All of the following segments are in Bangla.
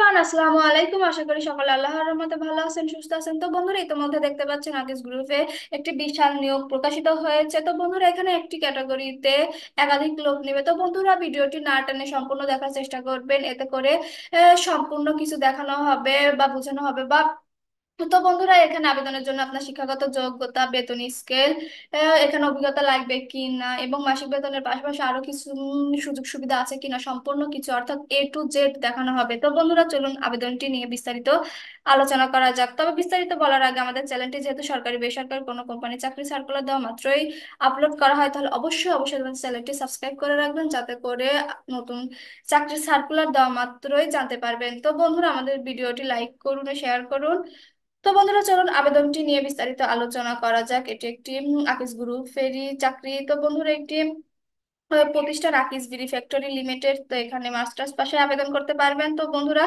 এভরিওয়ান, আসসালামু আলাইকুম। আশা করি সকলে আল্লাহর রহমতে ভালো আছেন, সুস্থ আছেন। তো বন্ধুরা, ইতিমধ্যে দেখতে পাচ্ছেন আকিস গ্রুপে একটি বিশাল নিয়োগ প্রকাশিত হয়েছে। তো বন্ধুরা, এখানে একটি ক্যাটাগরিতে একাধিক লোক নেবে। তো বন্ধুরা, ভিডিওটি না টেনে সম্পূর্ণ দেখার চেষ্টা করবেন, এতে করে সম্পূর্ণ কিছু দেখানো হবে বা বোঝানো হবে। বা তো বন্ধুরা, এখানে আবেদনের জন্য আপনার শিক্ষাগত যোগ্যতা, বেতন স্কেল, এখানে অভিজ্ঞতা লাগবে কি না, এবং মাসিক বেতনের পাশাপাশি আরো কিছু সুযোগ সুবিধা আছে কিনা, সম্পূর্ণ কিছু অর্থাৎ A to Z দেখানো হবে। তো বন্ধুরা, চলুন আবেদনটি নিয়ে বিস্তারিত আলোচনা করা যাক। তবে বিস্তারিত বলার আগে আমাদের চ্যানেলটি যেহেতু সরকারি বেসরকারি কোনো কোম্পানি চাকরি সার্কুলার দেওয়া মাত্রই আপলোড করা হয়, তাহলে অবশ্যই অবশ্যই আমাদের চ্যানেলটি সাবস্ক্রাইব করে রাখবেন, যাতে করে নতুন চাকরির সার্কুলার দেওয়া মাত্রই জানতে পারবেন। তো বন্ধুরা, আমাদের ভিডিওটি লাইক করুন, শেয়ার করুন। তো বন্ধুরা, চলুন আবেদনটি নিয়ে বিস্তারিত আলোচনা করা যাক। এটি একটি আকিস গ্রুপ ফেরি চাকরি। তো বন্ধুরা, একটি প্রতিষ্ঠান আকিস বিডি ফ্যাক্টরি লিমিটেড। তো এখানে মাস্টার্স পাশে আবেদন করতে পারবেন। তো বন্ধুরা,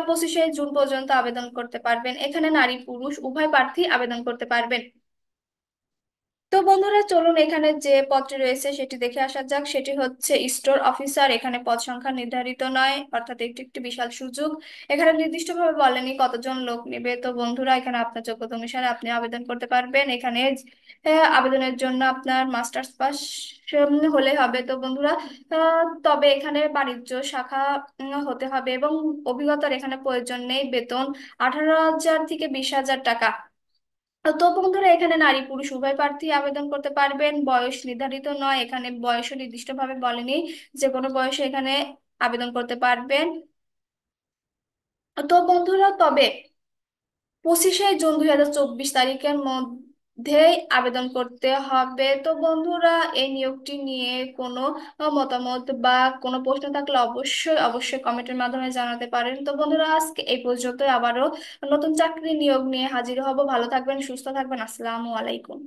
25শে জুন পর্যন্ত আবেদন করতে পারবেন। এখানে নারী পুরুষ উভয় প্রার্থী আবেদন করতে পারবেন। তো বন্ধুরা, চলুন এখানে যে পদটি রয়েছে সেটি দেখে আসা যাক। সেটি হচ্ছে স্টোর অফিসার। এখানে পদ সংখ্যা নির্ধারিত নয়, অর্থাৎ একটি একটি বিশাল সুযোগ। এখানে নির্দিষ্টভাবে বলেনি কতজন লোক নেবে। তো বন্ধুরা, এখানে আপনার যোগ্যতা অনুসারে আপনি আবেদন করতে পারবেন। এখানে আবেদনের জন্য আপনার মাস্টার্স পাস হলে হবে। তো বন্ধুরা, তবে এখানে বাণিজ্য শাখা হতে হবে, এবং অভিজ্ঞতার এখানে প্রয়োজন নেই। বেতন 18,000 থেকে 20,000 টাকা। তো বন্ধুরা, এখানে নারী পুরুষ উভয় প্রার্থী আবেদন করতে পারবেন। বয়স নির্ধারিত নয়, এখানে বয়সও নির্দিষ্টভাবে বলেনি, যে কোনো বয়সে এখানে আবেদন করতে পারবেন। তো বন্ধুরা, তবে 25শে জুন 2024 তারিখের মধ্যেই আবেদন করতে হবে। তো বন্ধুরা, এই নিয়োগটি নিয়ে কোনো মতামত বা কোনো প্রশ্ন থাকলে অবশ্যই অবশ্যই কমেন্টের মাধ্যমে জানাতে পারেন। তো বন্ধুরা, আজকে এই পর্যন্ত। আবারও নতুন চাকরি নিয়োগ নিয়ে হাজির হব। ভালো থাকবেন, সুস্থ থাকবেন। আসসালামু আলাইকুম।